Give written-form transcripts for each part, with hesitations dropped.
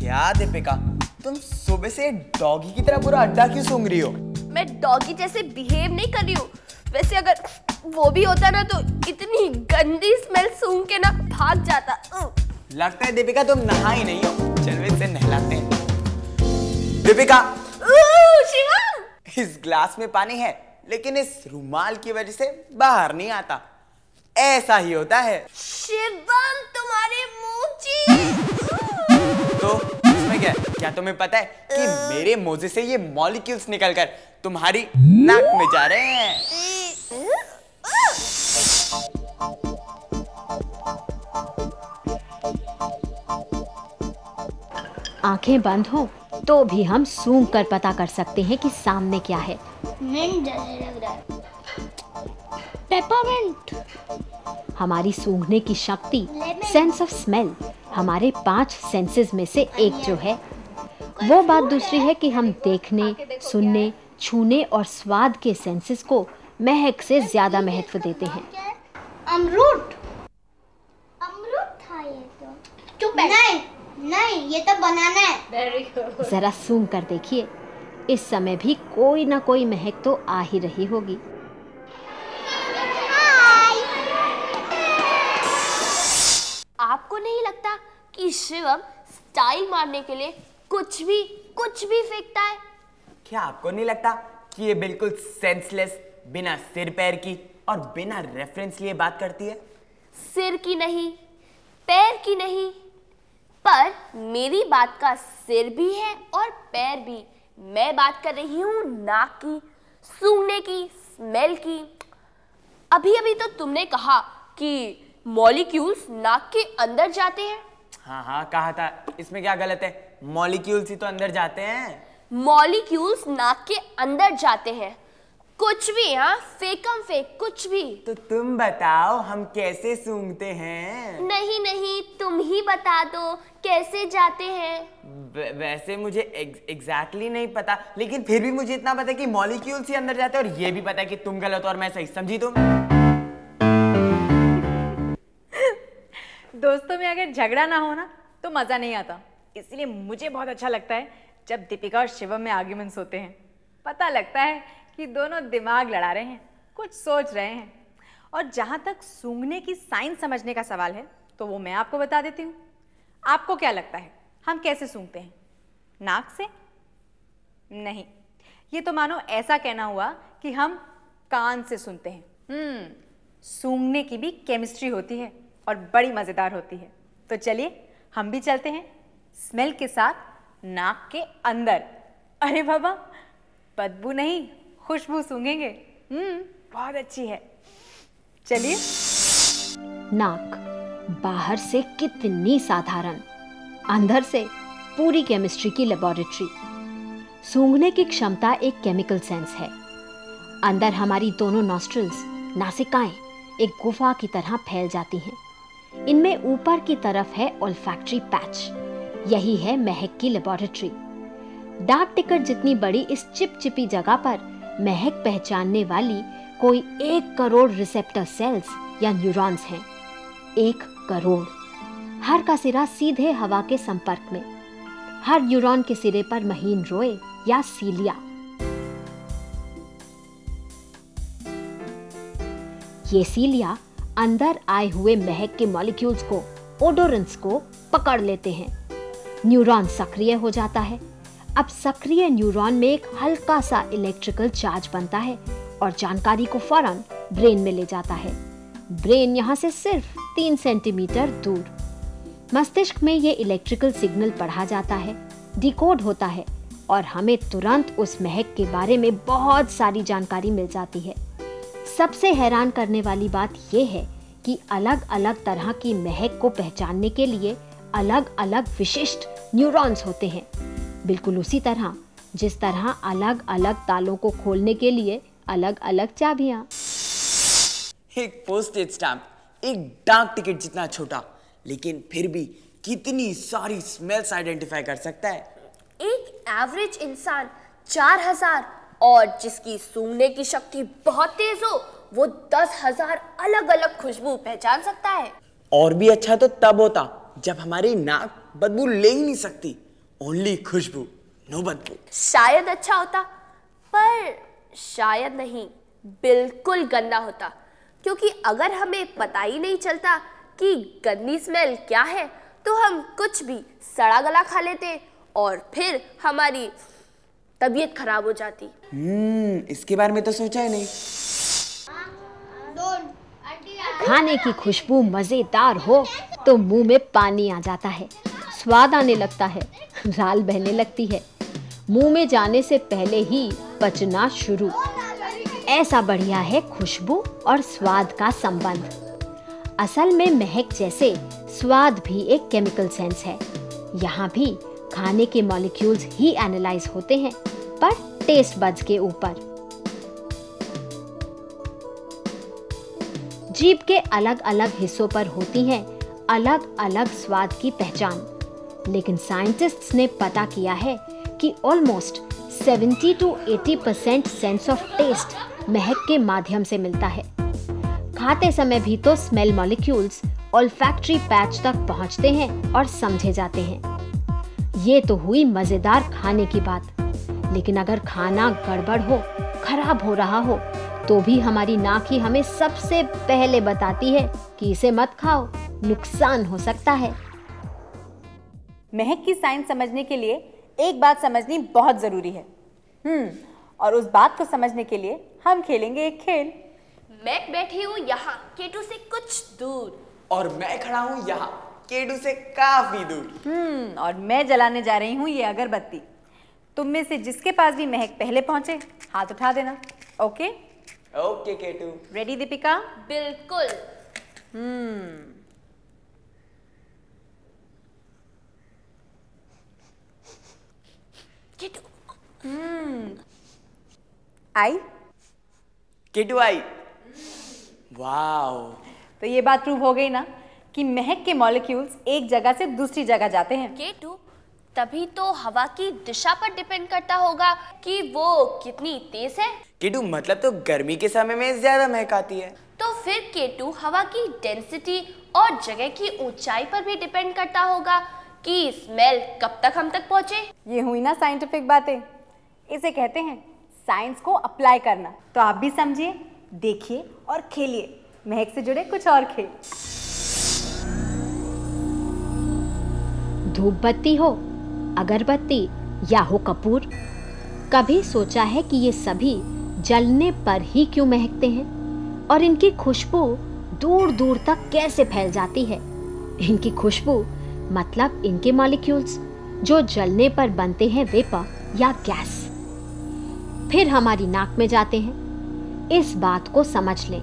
क्या दीपिका, तुम सुबह से डॉगी की तरह पूरा अड्डा क्यों सूंघ रही हो? मैं डॉगी जैसे बिहेव नहीं कर रही हूँ। वैसे अगर वो भी होता ना तो इतनी गंदी स्मेल सूंघ के ना भाग जाता। लगता है दीपिका तुम नहा ही नहीं हो। चल इसे नहलाते हैं। दीपिका, शिवम, इस ग्लास में पानी है लेकिन इस रुमाल की वजह से बाहर नहीं आता। ऐसा ही होता है। शिवम, तुम्हारे मुंह तो इसमें क्या है? क्या तुम्हें पता है कि मेरे मोजे से ये मॉलिक्यूल्स निकलकर तुम्हारी नाक में जा रहे हैं? आंखें बंद हो तो भी हम सूंघ कर पता कर सकते हैं कि सामने क्या है। मिंट जैसे लग रहा है। पेपरमिंट। हमारी सूंघने की शक्ति, सेंस ऑफ स्मेल, हमारे 5 सेंसेस में से एक जो है। वो बात दूसरी है कि हम देखने, सुनने, छूने और स्वाद के सेंसेस को महक से ज्यादा महत्व देते हैं। अमरूद। अमरूद था ये तो। चुप बैठ। नहीं, ये तो बनाना है। जरा सूंघ कर देखिए, इस समय भी कोई ना कोई महक तो आ ही रही होगी। आपको नहीं लगता कि शिवम स्टाइल मारने के लिए कुछ भी फेंकता है? क्या आपको नहीं लगता कि ये बिल्कुल सेंसलेस, बिना सिर पैर की और बिना रेफरेंस लिए बात करती है? सिर की नहीं, पैर की नहीं, पर मेरी बात का सिर भी है और पैर भी। मैं बात कर रही हूँ नाक की, सूंघने की, स्मेल की। अभी तो तुमने कहा कि मॉलिक्यूल्स नाक के अंदर जाते हैं। हाँ कहा था। इसमें क्या गलत है? मॉलिक्यूल्स ही तो अंदर जाते हैं। मॉलिक्यूल्स नाक के अंदर जाते हैं। कुछ भी, हाँ, फेकम फेक कुछ भी। तो तुम बताओ हम कैसे सूंघते हैं? नहीं, तुम ही बता दो कैसे जाते हैं। वैसे मुझे एग्जैक्टली नहीं पता, लेकिन फिर भी मुझे इतना पता है कि मॉलिक्यूल्स ही अंदर जाते हैं, और ये भी पता है कि तुम गलत और मैं सही। समझी तुम? दोस्तों में अगर झगड़ा ना हो ना तो मजा नहीं आता। इसलिए मुझे बहुत अच्छा लगता है जब दीपिका और शिवम में आर्ग्यूमेंट्स होते हैं। पता लगता है कि दोनों दिमाग लड़ा रहे हैं, कुछ सोच रहे हैं। और जहाँ तक सूंघने की साइंस समझने का सवाल है तो वो मैं आपको बता देती हूँ। आपको क्या लगता है हम कैसे सूंघते हैं? नाक से? नहीं, ये तो मानो ऐसा कहना हुआ कि हम कान से सुनते हैं। सूंघने की भी केमिस्ट्री होती है और बड़ी मज़ेदार होती है। तो चलिए हम भी चलते हैं स्मेल के साथ नाक के अंदर। अरे बाबा, बदबू नहीं, खुशबू सूंघेंगे। बहुत अच्छी है। चलिए। नाक बाहर से कितनी साधारण, अंदर से पूरी केमिस्ट्री की लेबोरेटरी। सूंघने की क्षमता एक केमिकल सेंस है। अंदर हमारी दोनों नॉस्ट्रिल्स, नासिकाएं एक गुफा की तरह फैल जाती हैं। इनमें ऊपर की तरफ है ओल्फैक्टरी पैच, यही है महक की लेबोरेटरी। डाक टिकट जितनी बड़ी इस चिपचिपी जगह पर महक पहचानने वाली कोई 1 करोड़ रिसेप्टर सेल्स या न्यूरॉन्स हैं। 1 करोड़। हर का सिरा सीधे हवा के संपर्क में। हर न्यूरॉन के सिरे पर महीन रोए या सीलिया। ये सीलिया अंदर आए हुए महक के मॉलिक्यूल्स को, ओडोरेंस को पकड़ लेते हैं। न्यूरॉन सक्रिय हो जाता है। अब सक्रिय न्यूरॉन में एक हल्का सा इलेक्ट्रिकल चार्ज बनता है और जानकारी को फौरन ब्रेन में ले जाता है। ब्रेन यहाँ से सिर्फ 3 सेंटीमीटर दूर। मस्तिष्क में ये इलेक्ट्रिकल सिग्नल पढ़ा जाता है, डिकोड होता है और हमें तुरंत उस महक के बारे में बहुत सारी जानकारी मिल जाती है। सबसे हैरान करने वाली बात यह है कि अलग अलग तरह की महक को पहचानने के लिए अलग अलग विशिष्ट न्यूरॉन्स होते हैं। बिल्कुल उसी तरह जिस तरह अलग अलग तालों को खोलने के लिए अलग अलग चाबियां। एक पोस्टेज स्टैम्प, एक डाक टिकट जितना छोटा, लेकिन फिर भी कितनी सारी स्मेल्स आइडेंटिफाई कर सकता है। एक एवरेज इंसान 4000 और जिसकी सूंघने की शक्ति बहुत तेज हो वो 10,000 अलग अलग खुशबू पहचान सकता है। और भी अच्छा तो तब होता जब हमारी नाक बदबू ले ही नहीं सकती। ओनली खुशबू, नो बदबू। शायद अच्छा होता, पर शायद नहीं, बिल्कुल गंदा होता। क्योंकि अगर हमें पता ही नहीं चलता कि गंदी स्मेल क्या है, तो हम कुछ भी सड़ा गला खा लेते और फिर हमारी तबीयत खराब हो जाती। इसके बारे में तो सोचा ही नहीं। खाने की खुशबू मजेदार हो तो मुंह में पानी आ जाता है, स्वाद आने लगता है, राल बहने लगती है, मुंह में जाने से पहले ही पचना शुरू। ऐसा बढ़िया है खुशबू और स्वाद का संबंध। असल में महक जैसे स्वाद भी एक केमिकल सेंस है। यहाँ भी खाने के मॉलिक्यूल्स ही एनालाइज होते हैं, पर टेस्ट बड्स के ऊपर। जीभ के अलग अलग हिस्सों पर होती हैं अलग अलग स्वाद की पहचान। लेकिन साइंटिस्ट्स ने पता किया है कि almost 70 to 80% sense of taste महक के माध्यम से मिलता है। खाते समय भी तो स्मेल मॉलिक्यूल्स ऑल्फैक्टरी पैच तक पहुंचते हैं और समझे जाते हैं। ये तो हुई मजेदार खाने की बात, लेकिन अगर खाना गड़बड़ हो, खराब हो रहा हो, तो भी हमारी नाक ही हमें सबसे पहले बताती है कि इसे मत खाओ, नुकसान हो सकता है। महक की साइंस समझने के लिए एक बात समझनी बहुत जरूरी है। और उस बात को समझने के लिए हम खेलेंगे एक खेल। मैं बैठी हूँ यहाँ केटू से कुछ दूर, और मैं खड़ा हूँ यहाँ केटू से काफी दूर। और मैं जलाने जा रही हूँ ये अगरबत्ती। तुम में से जिसके पास भी महक पहले पहुंचे, हाथ उठा देना। Okay okay K two. Ready Deepika? बिल्कुल। K two. I? K two I. Wow. तो ये बात प्रूव हो गई ना कि महक के मॉलिक्यूल्स एक जगह से दूसरी जगह जाते हैं। केटू, तभी तो हवा की दिशा पर डिपेंड करता होगा कि वो कितनी तेज है। केटू, मतलब तो गर्मी के समय में ज्यादा महक आती है। तो फिर केटू, हवा की डेंसिटी और जगह की ऊंचाई पर भी डिपेंड करता होगा कि स्मेल कब तक हम तक पहुंचे। ये हुई ना साइंटिफिक बातें। इसे कहते हैं साइंस को अप्लाई करना। तो आप भी समझिए, देखिए और खेलिए महक से जुड़े कुछ और खेल। धूप बत्ती हो, अगरबत्ती या हो कपूर, कभी सोचा है कि ये सभी जलने पर ही क्यों महकते हैं और इनकी खुशबू दूर दूर तक कैसे फैल जाती है? इनकी खुशबू मतलब इनके मॉलिक्यूल्स जो जलने पर बनते हैं वेपर या गैस, फिर हमारी नाक में जाते हैं। इस बात को समझ लें,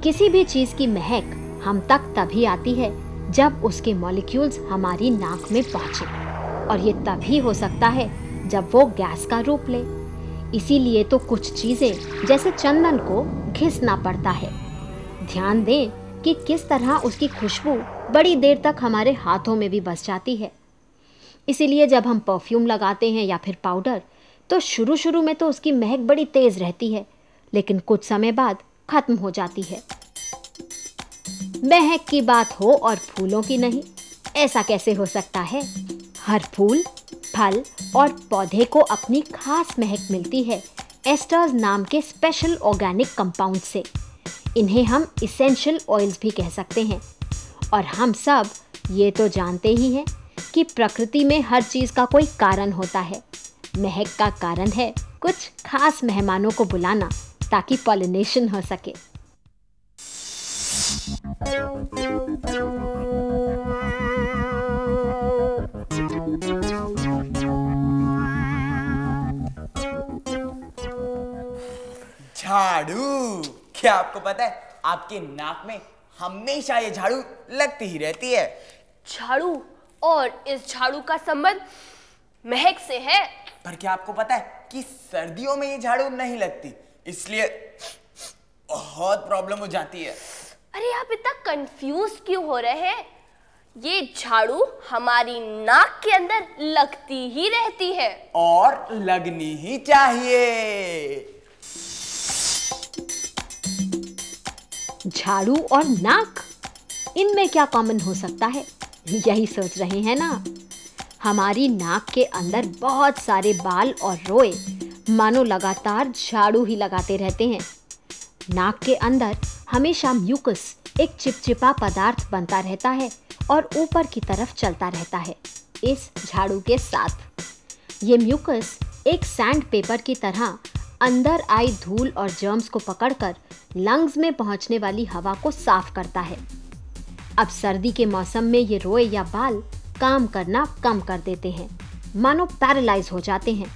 किसी भी चीज की महक हम तक तभी आती है जब उसके मॉलिक्यूल्स हमारी नाक में पहुंचे, और ये तभी हो सकता है जब वो गैस का रूप ले। इसीलिए तो कुछ चीजें जैसे चंदन को घिसना पड़ता है। ध्यान दें कि किस तरह उसकी खुशबू बड़ी देर तक हमारे हाथों में भी बस जाती है। इसीलिए जब हम परफ्यूम लगाते हैं या फिर पाउडर, तो शुरू शुरू में तो उसकी महक बड़ी तेज रहती है, लेकिन कुछ समय बाद खत्म हो जाती है। महक की बात हो और फूलों की नहीं, ऐसा कैसे हो सकता है? हर फूल, फल और पौधे को अपनी खास महक मिलती है एस्टर्स नाम के स्पेशल ऑर्गेनिक कंपाउंड से। इन्हें हम इसेंशियल ऑयल्स भी कह सकते हैं। और हम सब ये तो जानते ही हैं कि प्रकृति में हर चीज़ का कोई कारण होता है। महक का कारण है कुछ खास मेहमानों को बुलाना ताकि पॉलिनेशन हो सके। झाड़ू। क्या आपको पता है आपके नाक में हमेशा ये झाड़ू लगती ही रहती है। झाड़ू, और इस झाड़ू का संबंध महक से है। पर क्या आपको पता है कि सर्दियों में ये झाड़ू नहीं लगती, इसलिए बहुत प्रॉब्लम हो जाती है। अरे आप इतना कंफ्यूज क्यों हो रहे हैं? ये झाड़ू हमारी नाक के अंदर लगती ही रहती है, और लगनी ही चाहिए। झाड़ू और नाक, इनमें क्या कॉमन हो सकता है? यही सोच रहे हैं ना? हमारी नाक के अंदर बहुत सारे बाल और रोए मानो लगातार झाड़ू ही लगाते रहते हैं। नाक के अंदर हमेशा म्यूकस एक चिपचिपा पदार्थ बनता रहता है और ऊपर की तरफ चलता रहता है इस झाड़ू के साथ। ये म्यूकस एक सैंड पेपर की तरह अंदर आई धूल और जर्म्स को पकड़कर लंग्स में पहुंचने वाली हवा को साफ करता है। अब सर्दी के मौसम में ये रोए या बाल काम करना कम कर देते हैं, मानो पैरालाइज हो जाते हैं।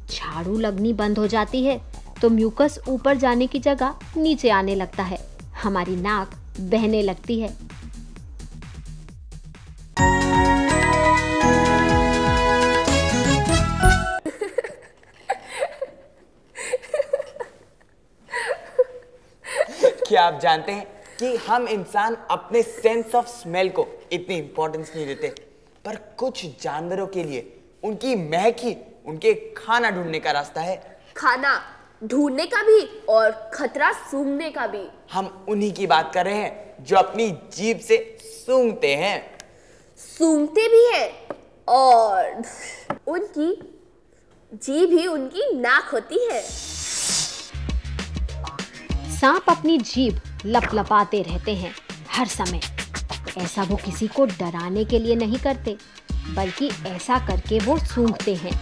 झाड़ू लगनी बंद हो जाती है तो म्यूकस ऊपर जाने की जगह नीचे आने लगता है, हमारी नाक बहने लगती है। क्या आप जानते हैं कि हम इंसान अपने सेंस ऑफ स्मेल को इतनी इंपॉर्टेंस नहीं देते, पर कुछ जानवरों के लिए उनकी महक ही उनके खाना ढूंढने का रास्ता है। खाना ढूंढने का भी और खतरा सूंघने का भी। हम उन्हीं की बात कर रहे हैं जो अपनी जीभ से सूंघते हैं। सूंघते भी हैं और उनकी जीभ ही उनकी नाक होती है। सांप अपनी जीभ लपलपाते रहते हैं हर समय। ऐसा वो किसी को डराने के लिए नहीं करते, बल्कि ऐसा करके वो सूंघते हैं।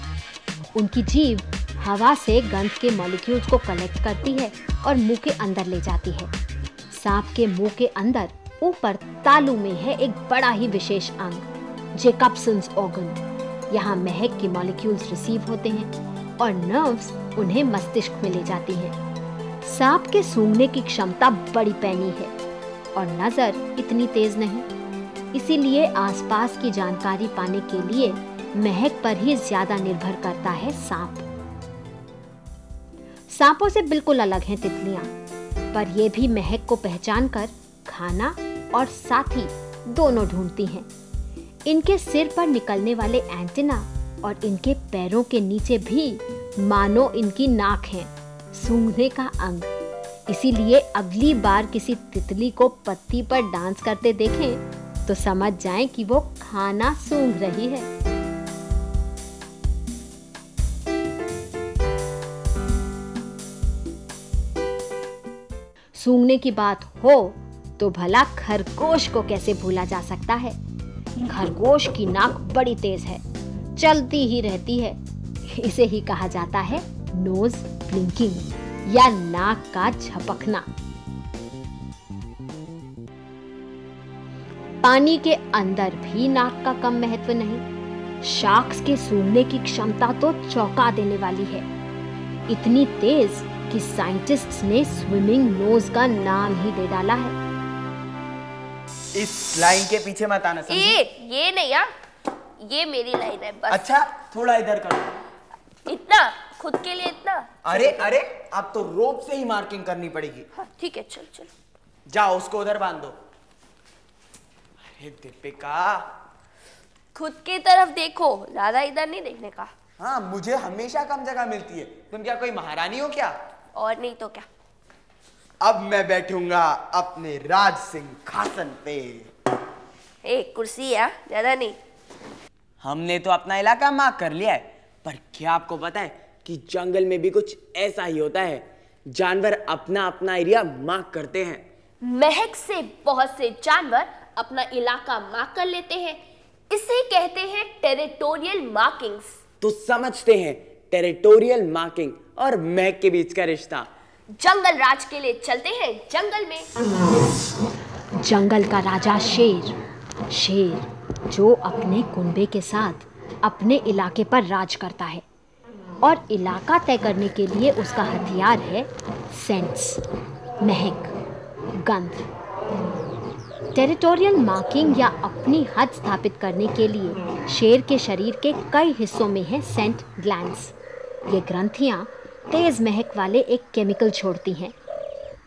उनकी जीभ हवा से गंध के मॉलिक्यूल्स को कलेक्ट करती है और मुंह के अंदर ले जाती है। सांप के मुंह के अंदर ऊपर तालू में है एक बड़ा ही विशेष अंग, जैकबसन्स ऑर्गन। यहाँ महक के मॉलिक्यूल्स रिसीव होते हैं और नर्व्स उन्हें मस्तिष्क में ले जाती हैं। सांप के सूंघने की क्षमता बड़ी पैनी है और नजर इतनी तेज नहीं, इसीलिए आसपास की जानकारी पाने के लिए महक पर ही ज्यादा निर्भर करता है सांप। सांपों से बिल्कुल अलग हैं तितलियां, पर ये भी महक को पहचान कर खाना और साथी दोनों ढूंढती हैं। इनके सिर पर निकलने वाले एंटेना और इनके पैरों के नीचे भी मानो इनकी नाक है, सूंघने का अंग। इसीलिए अगली बार किसी तितली को पत्ती पर डांस करते देखें तो समझ जाएं कि वो खाना सूंघ रही है। सूंघने की बात हो तो भला खरगोश को कैसे भूला जा सकता है। खरगोश की नाक बड़ी तेज है, चलती ही रहती है। इसे ही कहा जाता है नोज ब्लिंकिंग या नाक का झपकना। पानी के अंदर भी नाक का कम महत्व नहीं। शार्क्स के सूंघने की क्षमता तो चौंका देने वाली है, इतनी तेज कि साइंटिस्ट्स ने स्विमिंग नोज का नाम ही दे डाला है। इस लाइन के पीछे मत आना समझी? ये नहीं यार, ये मेरी लाइन है बस। अच्छा थोड़ा इधर करो। इतना खुद के लिए इतना? अरे अरे अब तो रोप से ही मार्किंग करनी पड़ेगी। हाँ, ठीक है, चल चल जाओ उसको उधर बांध दो। अरे दीपिका खुद की तरफ देखो, ज्यादा इधर नहीं देखने का। हाँ मुझे हमेशा कम जगह मिलती है, तुम क्या कोई महारानी हो क्या? और नहीं तो क्या। अब मैं बैठूंगा अपने राज सिंहासन पे। एक कुर्सी है, ज्यादा नहीं। हमने तो अपना इलाका मार्क कर लिया है, पर क्या आपको पता है कि जंगल में भी कुछ ऐसा ही होता है। जानवर अपना अपना एरिया मार्क करते हैं। महक से बहुत से जानवर अपना इलाका मार्क कर लेते हैं, इसे कहते हैं टेरिटोरियल मार्किंग्स। तो समझते हैं टेरिटोरियल मार्किंग और महक के बीच का रिश्ता। जंगल राज के लिए चलते हैं जंगल में। जंगल का राजा शेर जो अपने कुनबे के साथ अपने इलाके पर राज करता है और इलाका तय करने के लिए उसका हथियार है सेंस, महक, गंध। टेरिटोरियल मार्किंग या अपनी हद स्थापित करने के लिए शेर के शरीर के कई हिस्सों में है सेंट ग्लैंड्स। ये ग्रंथियां तेज महक वाले एक केमिकल छोड़ती हैं।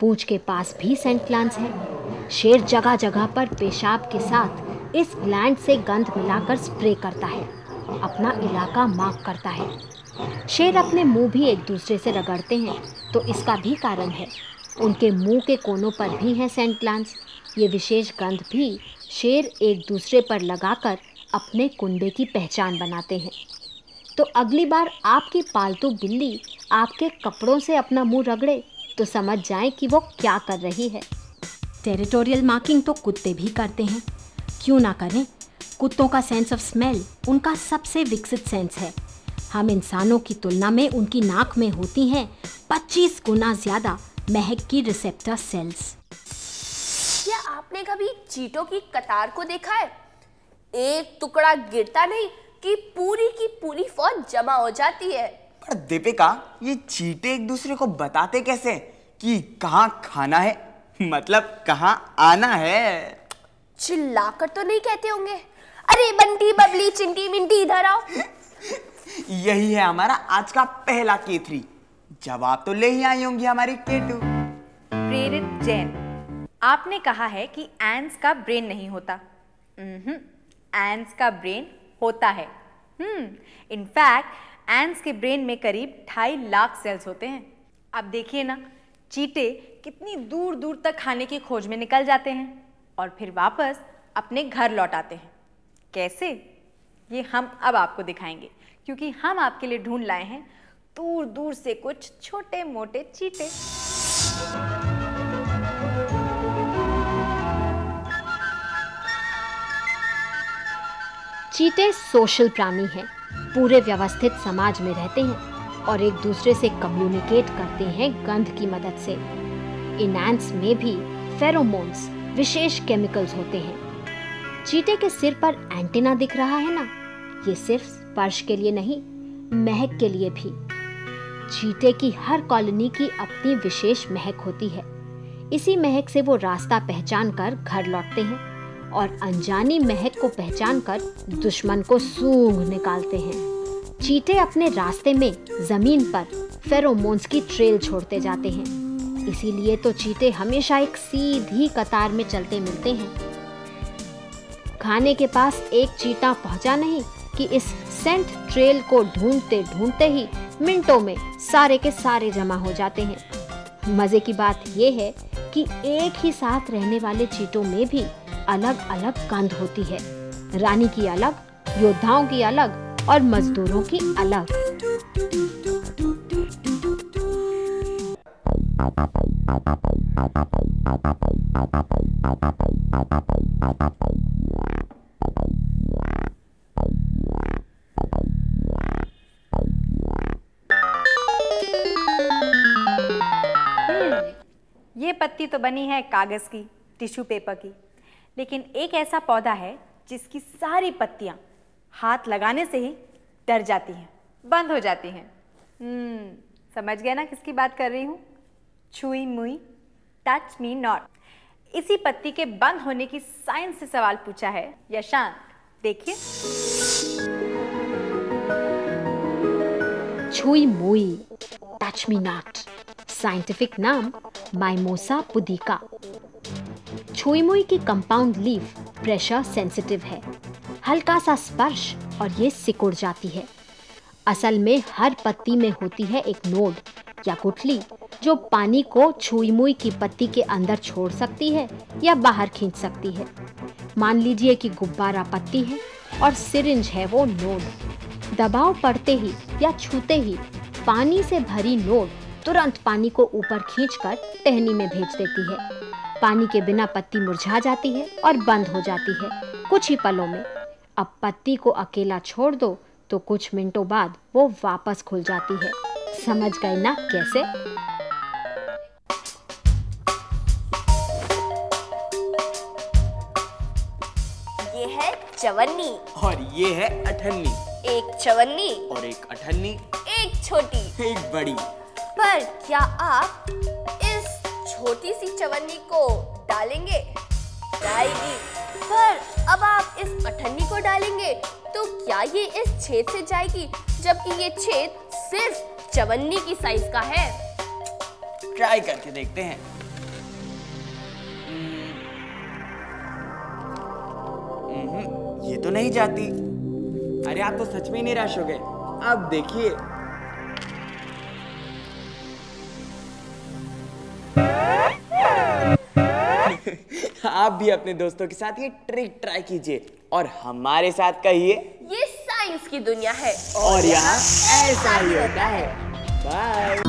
पूंछ के पास भी सेंट ग्लैंड्स हैं। शेर जगह जगह पर पेशाब के साथ इस ग्लैंड से गंध मिलाकर स्प्रे करता है, अपना इलाका मार्क करता है। शेर अपने मुंह भी एक दूसरे से रगड़ते हैं, तो इसका भी कारण है। उनके मुंह के कोनों पर भी हैं सेंट ग्लैंड्स। ये विशेष गंध भी शेर एक दूसरे पर लगाकर अपने कुनबे की पहचान बनाते हैं। तो अगली बार आपकी पालतू बिल्ली आपके कपड़ों से अपना मुंह रगड़े तो समझ जाएं कि वो क्या कर रही है। टेरिटोरियल मार्किंग तो कुत्ते भी करते हैं, क्यों ना करें। कुत्तों का सेंस ऑफ स्मेल उनका सबसे विकसित सेंस है। हम इंसानों की तुलना में उनकी नाक में होती हैं 25 गुना ज़्यादा महक की रिसेप्टर सेल्स। क्या आपने कभी चींटों की कतार को देखा है? एक टुकड़ा गिरता नहीं कि पूरी फौज जमा हो जाती है। पर दीपिका, ये चींटे एक दूसरे को बताते कैसे कि कहाँ खाना है, मतलब कहाँ आना है? चिल्लाकर तो नहीं कहते होंगे, अरे बंटी बबली चिंटी मिंटी इधर आओ। यही है हमारा आज का पहला K3। जवाब तो ले ही आई होंगी हमारी K2। प्रेरित जैन, आपने कहा है कि एंट्स का ब्रेन नहीं होता। एंट्स का ब्रेन होता है। इनफैक्ट एंट्स के ब्रेन में करीब 2.5 लाख सेल्स होते हैं। अब देखिए ना, चींटे कितनी दूर दूर तक खाने की खोज में निकल जाते हैं और फिर वापस अपने घर लौट आते हैं। कैसे? ये हम अब आपको दिखाएंगे, क्योंकि हम आपके लिए ढूंढ लाए हैं दूर दूर से कुछ छोटे मोटे चींटे। चींटे सोशल प्राणी हैं, पूरे व्यवस्थित समाज में रहते हैं और एक दूसरे से कम्युनिकेट करते हैं गंध की मदद से। इन एंट्स में भी फेरोमोन्स, विशेष केमिकल्स होते हैं। चींटे के सिर पर एंटीना दिख रहा है ना, ये सिर्फ स्पर्श के लिए नहीं, महक के लिए भी। चींटे की हर कॉलोनी की अपनी विशेष महक होती है। इसी महक से वो रास्ता पहचान कर घर लौटते हैं और अनजानी महक को पहचान कर दुश्मन को सूंघ निकालते हैं। चींटे अपने रास्ते में जमीन पर फेरोमोन्स की ट्रेल छोड़ते जाते हैं। इसीलिए तो चींटे हमेशा एक सीधी कतार में चलते मिलते हैं। खाने के पास एक चींटा पहुंचा नहीं कि इस सेंट ट्रेल को ढूंढते ढूंढते ही मिनटों में सारे के सारे जमा हो जाते हैं। मजे की बात यह है कि एक ही साथ रहने वाले चींटों में भी अलग अलग गंध होती है। रानी की अलग, योद्धाओं की अलग और मजदूरों की अलग। ये पत्ती तो बनी है कागज की, टिश्यू पेपर की, लेकिन एक ऐसा पौधा है जिसकी सारी पत्तियां हाथ लगाने से ही डर जाती हैं, बंद हो जाती हैं। समझ गए ना किसकी बात कर रही हूँ? छुई मुई, टच मी नॉट। इसी पत्ती के बंद होने की साइंस से सवाल पूछा है यशांत, देखिए। छुई मुई, टच मी नॉट, साइंटिफिक नाम माइमोसा पुदिका। छुई मुई की कंपाउंड लीफ प्रेशर सेंसिटिव है। हल्का सा स्पर्श और ये सिकुड़ जाती है। असल में हर पत्ती में होती है एक नोड या गुठली जो पानी को छुई मुई की पत्ती के अंदर छोड़ सकती है या बाहर खींच सकती है। मान लीजिए कि गुब्बारा पत्ती है और सिरिंज है वो नोड। दबाव पड़ते ही या छूते ही पानी से भरी नोड तुरंत पानी को ऊपर खींचकर टहनी में भेज देती है। पानी के बिना पत्ती मुरझा जाती है और बंद हो जाती है कुछ ही पलों में। अब पत्ती को अकेला छोड़ दो तो कुछ मिनटों बाद वो वापस खुल जाती है। समझ गए ना कैसे? ये है चवन्नी और ये है अठन्नी। एक चवन्नी और एक अठन्नी, एक छोटी एक बड़ी। पर क्या आप इस छोटी सी चवन्नी को डालेंगे? जाएगी। पर अब आप इस अठन्नी को डालेंगे तो क्या ये इस छेद से जाएगी, जबकि ये छेद सिर्फ चवन्नी की साइज का है? ट्राई करके देखते हैं। ये तो नहीं जाती। अरे आप तो सच में निराश हो गए। अब देखिए, आप भी अपने दोस्तों के साथ ये ट्रिक ट्राई कीजिए और हमारे साथ कहिए, ये साइंस की दुनिया है और यहाँ ऐसा ही होता है। बाय।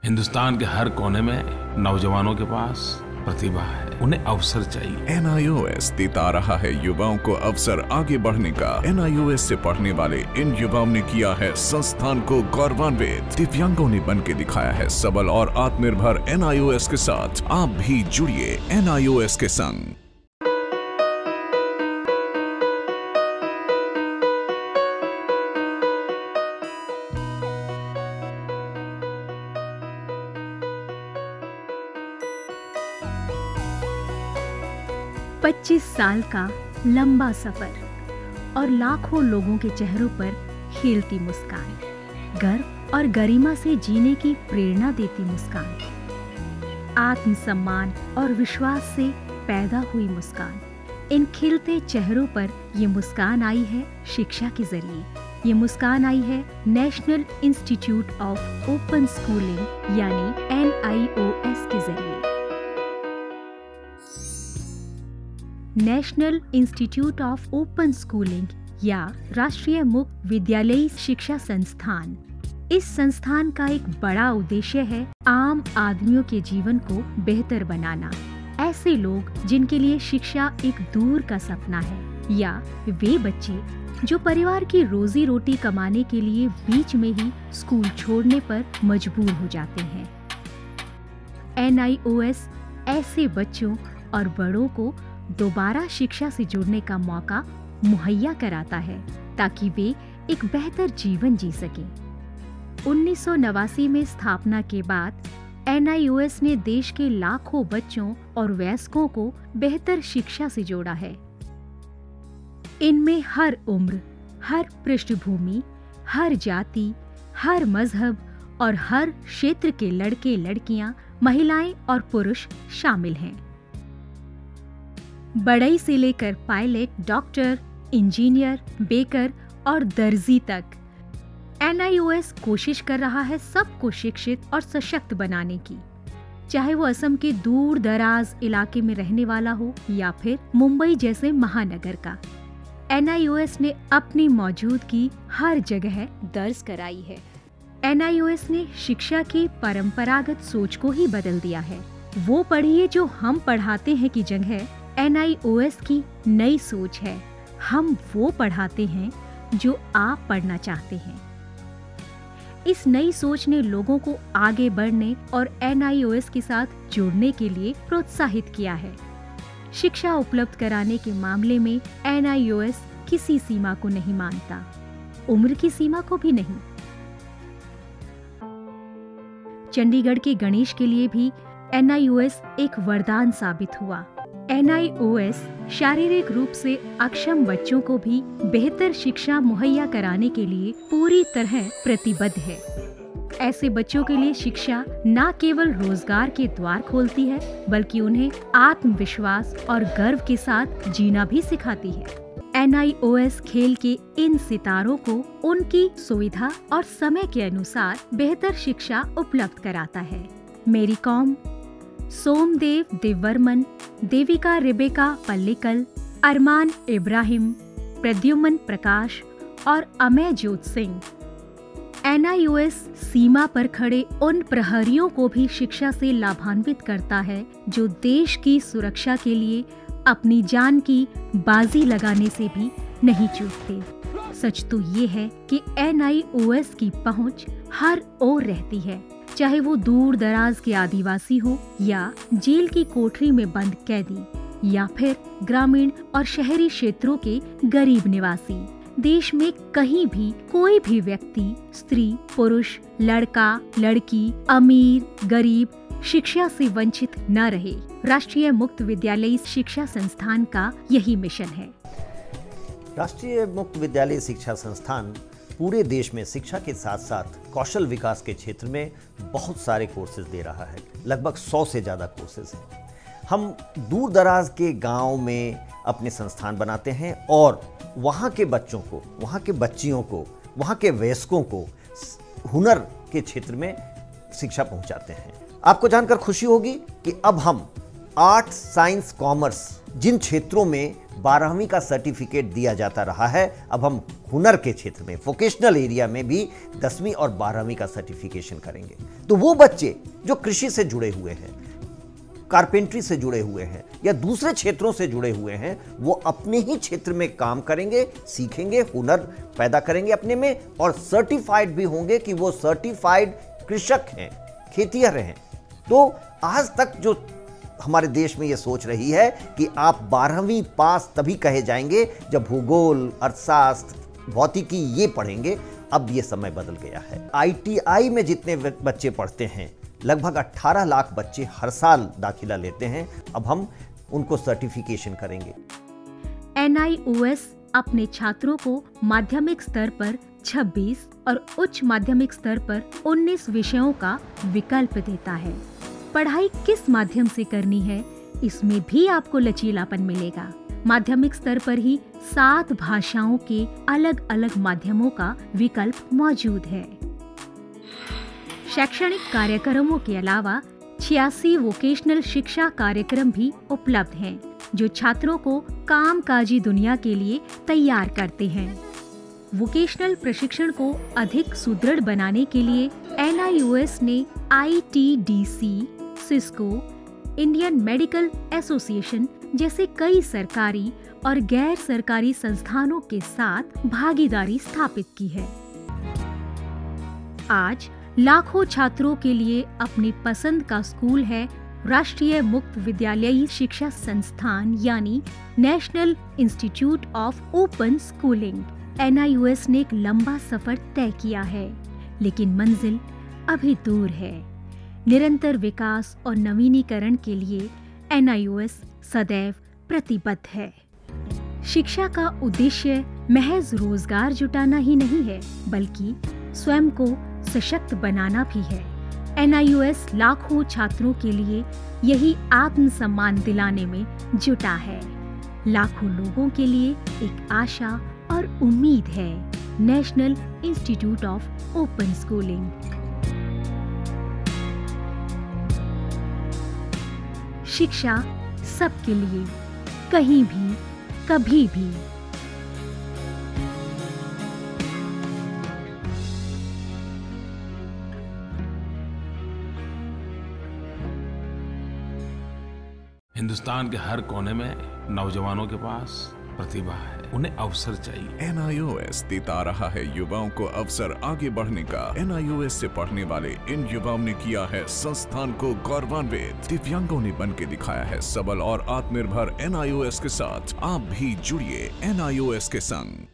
हिंदुस्तान के हर कोने में नौजवानों के पास प्रतिभा है, उन्हें अवसर चाहिए। NIOS देता रहा है युवाओं को अवसर आगे बढ़ने का। NIOS से पढ़ने वाले इन युवाओं ने किया है संस्थान को गौरवान्वित। दिव्यांगों ने बन के दिखाया है सबल और आत्मनिर्भर। NIOS के साथ आप भी जुड़िए NIOS के संग। पच्चीस साल का लंबा सफर और लाखों लोगों के चेहरों पर खिलती मुस्कान, गर्व और गरिमा से जीने की प्रेरणा देती मुस्कान, आत्मसम्मान और विश्वास से पैदा हुई मुस्कान। इन खिलते चेहरों पर ये मुस्कान आई है शिक्षा के जरिए। ये मुस्कान आई है national institute of open schooling यानी NIOS के जरिए। National institute of open schooling या राष्ट्रीय मुक्त विद्यालयी शिक्षा संस्थान, इस संस्थान का एक बड़ा उद्देश्य है आम आदमियों के जीवन को बेहतर बनाना। ऐसे लोग जिनके लिए शिक्षा एक दूर का सपना है या वे बच्चे जो परिवार की रोजी रोटी कमाने के लिए बीच में ही स्कूल छोड़ने पर मजबूर हो जाते हैं। NIOS ऐसे बच्चों और बड़ों को दोबारा शिक्षा से जुड़ने का मौका मुहैया कराता है ताकि वे एक बेहतर जीवन जी सकें। 1989 में स्थापना के बाद NIOS ने देश के लाखों बच्चों और वयस्कों को बेहतर शिक्षा से जोड़ा है। इनमें हर उम्र, हर पृष्ठभूमि, हर जाति, हर मजहब और हर क्षेत्र के लड़के लड़कियां, महिलाएं और पुरुष शामिल हैं। बढ़ई से लेकर पायलट, डॉक्टर, इंजीनियर, बेकर और दर्जी तक NIOS कोशिश कर रहा है सबको शिक्षित और सशक्त बनाने की, चाहे वो असम के दूर दराज इलाके में रहने वाला हो या फिर मुंबई जैसे महानगर का। NIOS ने अपनी मौजूदगी हर जगह दर्ज कराई है। NIOS ने शिक्षा की परंपरागत सोच को ही बदल दिया है। वो पढ़िए जो हम पढ़ाते हैं की जगह NIOS की नई सोच है, हम वो पढ़ाते हैं जो आप पढ़ना चाहते हैं। इस नई सोच ने लोगों को आगे बढ़ने और NIOS के साथ जुड़ने के लिए प्रोत्साहित किया है। शिक्षा उपलब्ध कराने के मामले में NIOS किसी सीमा को नहीं मानता, उम्र की सीमा को भी नहीं। चंडीगढ़ के गणेश के लिए भी NIOS एक वरदान साबित हुआ। NIOS शारीरिक रूप से अक्षम बच्चों को भी बेहतर शिक्षा मुहैया कराने के लिए पूरी तरह प्रतिबद्ध है। ऐसे बच्चों के लिए शिक्षा न केवल रोजगार के द्वार खोलती है, बल्कि उन्हें आत्मविश्वास और गर्व के साथ जीना भी सिखाती है। NIOS खेल के इन सितारों को उनकी सुविधा और समय के अनुसार बेहतर शिक्षा उपलब्ध कराता है। मेरी कॉम, सोमदेव देववर्मन, देविका रेबेका पल्लिकल, अरमान इब्राहिम, प्रद्युमन प्रकाश और अमय जोत सिंह। NIOS सीमा पर खड़े उन प्रहरियों को भी शिक्षा से लाभान्वित करता है जो देश की सुरक्षा के लिए अपनी जान की बाजी लगाने से भी नहीं चूकते। सच तो ये है कि NIOS की पहुंच हर ओर रहती है, चाहे वो दूर दराज के आदिवासी हो या जेल की कोठरी में बंद कैदी या फिर ग्रामीण और शहरी क्षेत्रों के गरीब निवासी। देश में कहीं भी कोई भी व्यक्ति, स्त्री, पुरुष, लड़का, लड़की, अमीर, गरीब, शिक्षा से वंचित न रहे। राष्ट्रीय मुक्त विद्यालयी शिक्षा संस्थान का यही मिशन है। राष्ट्रीय मुक्त विद्यालय शिक्षा संस्थान पूरे देश में शिक्षा के साथ साथ कौशल विकास के क्षेत्र में बहुत सारे कोर्सेज दे रहा है। लगभग 100 से ज़्यादा कोर्सेज हैं। हम दूर दराज के गांव में अपने संस्थान बनाते हैं और वहाँ के बच्चों को, वहाँ के बच्चियों को, वहाँ के वयस्कों को हुनर के क्षेत्र में शिक्षा पहुँचाते हैं। आपको जानकर खुशी होगी कि अब हम आर्ट, साइंस, कॉमर्स जिन क्षेत्रों में 12वीं का सर्टिफिकेट दिया जाता रहा है, अब हम हुनर के क्षेत्र में, वोकेशनल एरिया में भी 10वीं और 12वीं का सर्टिफिकेशन करेंगे। तो वो बच्चे जो कृषि से जुड़े हुए हैं, कारपेंट्री से जुड़े हुए हैं या दूसरे क्षेत्रों से जुड़े हुए हैं, वो अपने ही क्षेत्र में काम करेंगे, सीखेंगे, हुनर पैदा करेंगे अपने में और सर्टिफाइड भी होंगे कि वो सर्टिफाइड कृषक हैं, खेतिहर हैं। तो आज तक जो हमारे देश में ये सोच रही है कि आप 12वीं पास तभी कहे जाएंगे जब भूगोल, अर्थशास्त्र, भौतिकी ये पढ़ेंगे, अब ये समय बदल गया है। ITI में जितने बच्चे पढ़ते हैं, लगभग 18 लाख बच्चे हर साल दाखिला लेते हैं। अब हम उनको सर्टिफिकेशन करेंगे। NIOS अपने छात्रों को माध्यमिक स्तर पर 26 और उच्च माध्यमिक स्तर पर 19 विषयों का विकल्प देता है। पढ़ाई किस माध्यम से करनी है, इसमें भी आपको लचीलापन मिलेगा। माध्यमिक स्तर पर ही 7 भाषाओं के अलग अलग माध्यमों का विकल्प मौजूद है। शैक्षणिक कार्यक्रमों के अलावा 86 वोकेशनल शिक्षा कार्यक्रम भी उपलब्ध हैं, जो छात्रों को कामकाजी दुनिया के लिए तैयार करते हैं। वोकेशनल प्रशिक्षण को अधिक सुदृढ़ बनाने के लिए NIOS ने ITDC, Cisco, Indian medical association जैसे कई सरकारी और गैर सरकारी संस्थानों के साथ भागीदारी स्थापित की है। आज लाखों छात्रों के लिए अपनी पसंद का स्कूल है राष्ट्रीय मुक्त विद्यालयी शिक्षा संस्थान यानी national institute of open schooling. NIOS ने एक लंबा सफर तय किया है, लेकिन मंजिल अभी दूर है। निरंतर विकास और नवीनीकरण के लिए NIOS सदैव प्रतिबद्ध है। शिक्षा का उद्देश्य महज रोजगार जुटाना ही नहीं है, बल्कि स्वयं को सशक्त बनाना भी है। NIOS लाखों छात्रों के लिए यही आत्मसम्मान दिलाने में जुटा है। लाखों लोगों के लिए एक आशा और उम्मीद है। National institute of open schooling. शिक्षा सबके लिए, कहीं भी, कभी भी। हिंदुस्तान के हर कोने में नौजवानों के पास प्रतिभा है, उन्हें अवसर चाहिए। NIOS देता रहा है युवाओं को अवसर आगे बढ़ने का। NIOS से पढ़ने वाले इन युवाओं ने किया है संस्थान को गौरवान्वित। दिव्यांगों ने बन के दिखाया है सबल और आत्मनिर्भर। NIOS के साथ आप भी जुड़िए NIOS के संग।